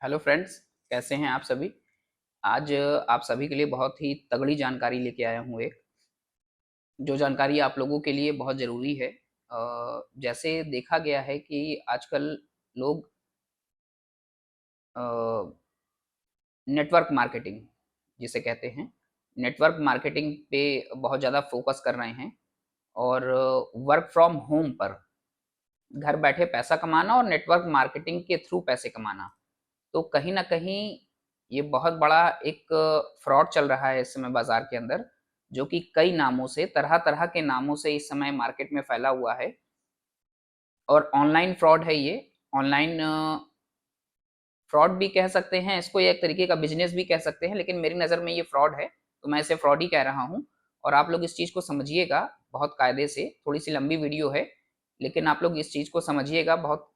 Hello friends, कैसे हैं आप सभी। आज आप सभी के लिए बहुत ही तगड़ी जानकारी लेके आया हूँ एक, जो जानकारी आप लोगों के लिए बहुत ज़रूरी है। जैसे देखा गया है कि आजकल लोग नेटवर्क मार्केटिंग जिसे कहते हैं, नेटवर्क मार्केटिंग पे बहुत ज़्यादा फोकस कर रहे हैं और वर्क फ्रॉम होम पर घर बैठे पैसा कमाना और नेटवर्क मार्केटिंग के थ्रू पैसे कमाना। तो कहीं न कहीं ये बहुत बड़ा एक फ्रॉड चल रहा है इस समय बाज़ार के अंदर, जो कि कई नामों से, तरह-तरह के नामों से इस समय मार्केट में फैला हुआ है और ऑनलाइन फ्रॉड है ये। ऑनलाइन फ्रॉड भी कह सकते हैं इसको, ये एक तरीके का बिज़नेस भी कह सकते हैं, लेकिन मेरी नज़र में ये फ्रॉड है, तो मैं इसे फ्रॉड ही कह रहा हूँ। और आप लोग इस चीज़ को समझिएगा बहुत कायदे से, थोड़ी-सी लंबी वीडियो है, लेकिन आप लोग इस चीज़ को समझिएगा बहुत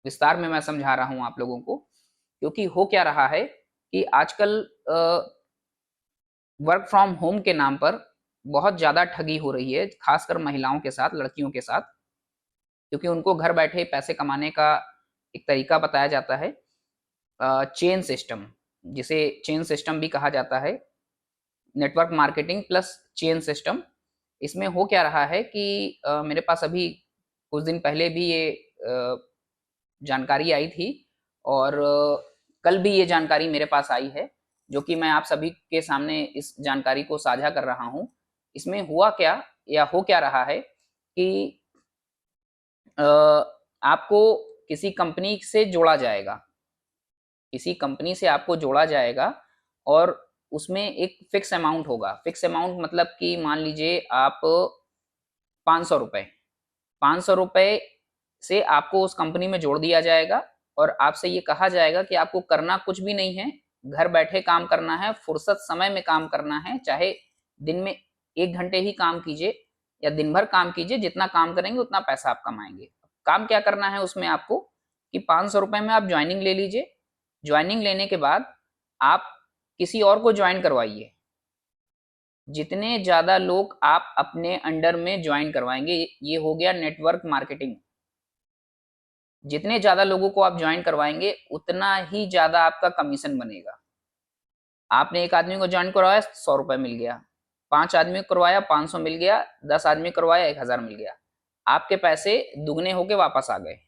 विस्तार में मैं समझा रहा हूँ आप लोगों को, क्योंकि हो क्या रहा है कि आजकल वर्क फ्रॉम होम के नाम पर बहुत ज़्यादा ठगी हो रही है, खासकर महिलाओं के साथ, लड़कियों के साथ, क्योंकि उनको घर बैठे पैसे कमाने का एक तरीका बताया जाता है, चेन सिस्टम, जिसे चेन सिस्टम भी कहा जाता है, network marketing plus chain system. इसमें हो क्या रहा है कि मेरे पास अभी कुछ दिन पहले भी ये जानकारी आई थी और कल भी ये जानकारी मेरे पास आई है, जो कि मैं आप सभी के सामने इस जानकारी को साझा कर रहा हूँ। इसमें हुआ क्या या हो क्या रहा है कि अ, आपको किसी कंपनी से जोड़ा जाएगा, किसी कंपनी से आपको जोड़ा जाएगा और उसमें एक फिक्स अमाउंट होगा। फिक्स अमाउंट मतलब कि मान लीजिए आप 500 रुपए, 500 रुपए से आपको उस कंपनी में जोड़ दिया जाएगा और आपसे ये कहा जाएगा कि आपको करना कुछ भी नहीं है, घर बैठे काम करना है, फुर्सत समय में काम करना है, चाहे दिन में 1 घंटे ही काम कीजिए या दिन भर काम कीजिए, जितना काम करेंगे उतना पैसा आप कमाएँगे। काम क्या करना है उसमें आपको कि 500 रुपए में आप जॉइनिंग ले लीजिए, जॉइनिंग लेने के बाद आप किसी और को जॉइन करवाइए। जितने ज़्यादा लोग आप अपने अंडर में जॉइन करवाएँगे, ये हो गया नेटवर्क मार्केटिंग। जितने ज़्यादा लोगों को आप जॉइन करवाएँगे, उतना ही ज़्यादा आपका कमीशन बनेगा। आपने 1 आदमी को जॉइन करवाया, ₹100 मिल गया, 5 आदमी को करवाया, 500 मिल गया, 10 आदमी को करवाया, 1000 मिल गया। आपके पैसे दुगने होके वापस आ गए।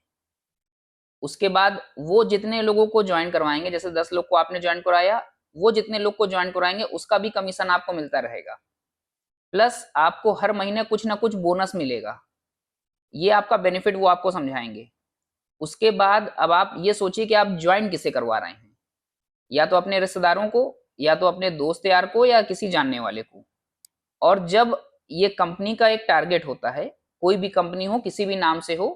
उसके बाद वो जितने लोगों को जॉइन करवाएँगे, जैसे 10 लोग को आपने जॉइन कराया, वो जितने लोग को जॉइन कराएँगे, उसका भी कमीशन आपको मिलता रहेगा। प्लस आपको हर महीने कुछ ना कुछ बोनस मिलेगा। ये आपका बेनिफिट वो आपको समझाएँगे। उसके बाद अब आप ये सोचिए कि आप जॉइन किसे करवा रहे हैं, या तो अपने रिश्तेदारों को, या तो अपने दोस्त यार को, या किसी जानने वाले को। और जब ये कंपनी का एक टारगेट होता है, कोई भी कंपनी हो, किसी भी नाम से हो,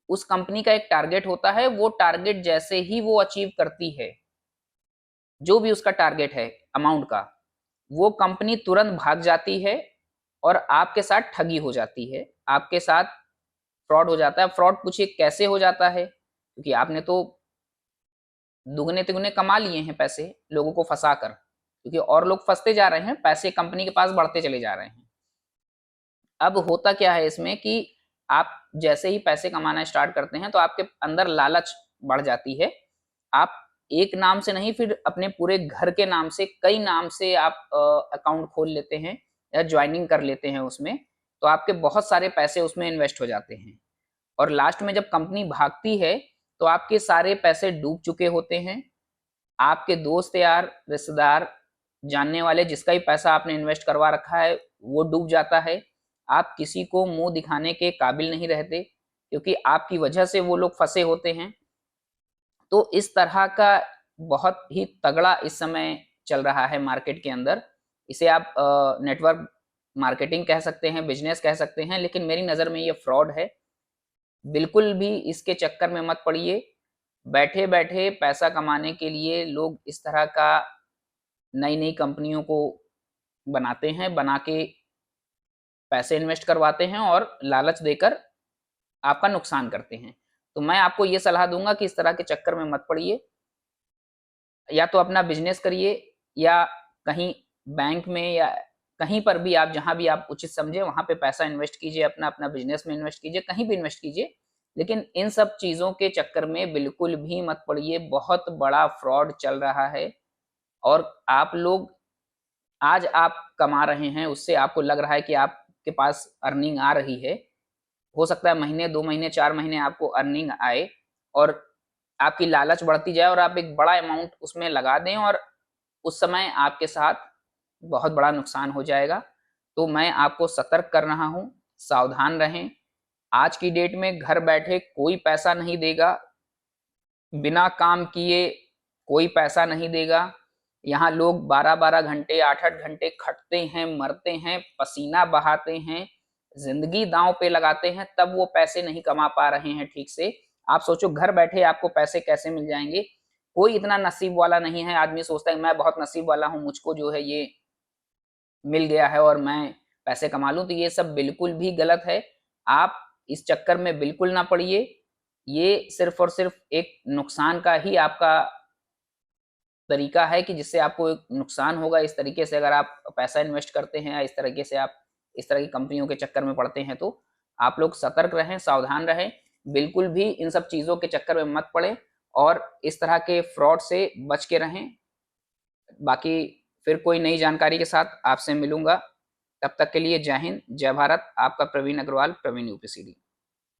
उस कंपनी का एक टारगेट होता है, वो टारगेट जैसे ही वो अचीव करती है, जो भी उसका टारगेट है अमाउंट का, वो कंपनी तुरंत भाग जाती है और आपके साथ ठगी हो जाती है, आपके साथ फ्रॉड हो जाता है। फ्रॉड पूछिए कैसे हो जाता है, क्योंकि आपने तो दुगने तिगुने कमा लिए हैं पैसे लोगों को फंसा कर, क्योंकि और लोग फंसते जा रहे हैं, पैसे कंपनी के पास बढ़ते चले जा रहे हैं। अब होता क्या है इसमें कि आप जैसे ही पैसे कमाना स्टार्ट करते हैं तो आपके अंदर लालच बढ़ जाती है। आप एक नाम से नहीं, फिर अपने पूरे घर के नाम से, कई नाम से आप अकाउंट खोल लेते हैं या ज्वाइनिंग कर लेते हैं उसमें, तो आपके बहुत सारे पैसे उसमें इन्वेस्ट हो जाते हैं और लास्ट में जब कंपनी भागती है तो आपके सारे पैसे डूब चुके होते हैं। आपके दोस्त यार, रिश्तेदार, जानने वाले, जिसका भी पैसा आपने इन्वेस्ट करवा रखा है, वो डूब जाता है। आप किसी को मुँह दिखाने के काबिल नहीं रहते, क्योंकि आपकी वजह से वो लोग फँसे होते हैं। तो इस तरह का बहुत ही तगड़ा इस समय चल रहा है मार्केट के अंदर। इसे आप नेटवर्क मार्केटिंग कह सकते हैं, बिज़नेस कह सकते हैं, लेकिन मेरी नज़र में ये फ्रॉड है। बिल्कुल भी इसके चक्कर में मत पड़िए। बैठे-बैठे पैसा कमाने के लिए लोग इस तरह का नई-नई कंपनियों को बनाते हैं, बना के पैसे इन्वेस्ट करवाते हैं और लालच देकर आपका नुकसान करते हैं। तो मैं आपको ये सलाह दूँगा कि इस तरह के चक्कर में मत पड़िए। या तो अपना बिज़नेस करिए, या कहीं बैंक में, या कहीं पर भी आप जहाँ भी आप उचित समझें वहाँ पे पैसा इन्वेस्ट कीजिए, अपना अपना बिज़नेस में इन्वेस्ट कीजिए, कहीं भी इन्वेस्ट कीजिए। लेकिन इन सब चीज़ों के चक्कर में बिल्कुल भी मत पड़िए, बहुत बड़ा फ्रॉड चल रहा है। और आप लोग आज आप कमा रहे हैं, उससे आपको लग रहा है कि आपके पास अर्निंग आ रही है। हो सकता है महीने, 2 महीने, 4 महीने आपको अर्निंग आए और आपकी लालच बढ़ती जाए और आप एक बड़ा अमाउंट उसमें लगा दें और उस समय आपके साथ बहुत बड़ा नुकसान हो जाएगा। तो मैं आपको सतर्क कर रहा हूँ, सावधान रहें। आज की डेट में घर बैठे कोई पैसा नहीं देगा, बिना काम किए कोई पैसा नहीं देगा। यहाँ लोग 12-12 घंटे, 8-8 घंटे खटते हैं, मरते हैं, पसीना बहाते हैं, जिंदगी दांव पे लगाते हैं, तब वो पैसे नहीं कमा पा रहे हैं ठीक से। आप सोचो घर बैठे आपको पैसे कैसे मिल जाएंगे। कोई इतना नसीब वाला नहीं है। आदमी सोचता है मैं बहुत नसीब वाला हूँ, मुझको जो है ये मिल गया है और मैं पैसे कमा लूँ, तो ये सब बिल्कुल भी गलत है। आप इस चक्कर में बिल्कुल ना पड़िए। ये सिर्फ और सिर्फ एक नुकसान का ही आपका तरीका है कि जिससे आपको एक नुकसान होगा। इस तरीके से अगर आप पैसा इन्वेस्ट करते हैं या इस तरीके से आप इस तरह की कंपनियों के चक्कर में पड़ते हैं, तो आप लोग सतर्क रहें, सावधान रहें। बिल्कुल भी इन सब चीज़ों के चक्कर में मत पड़ें और इस तरह के फ्रॉड से बच के रहें। बाकी फिर कोई नई जानकारी के साथ आपसे मिलूंगा। तब तक के लिए जय हिंद, जय भारत। आपका प्रवीण अग्रवाल, प्रवीण यूपीसीडी।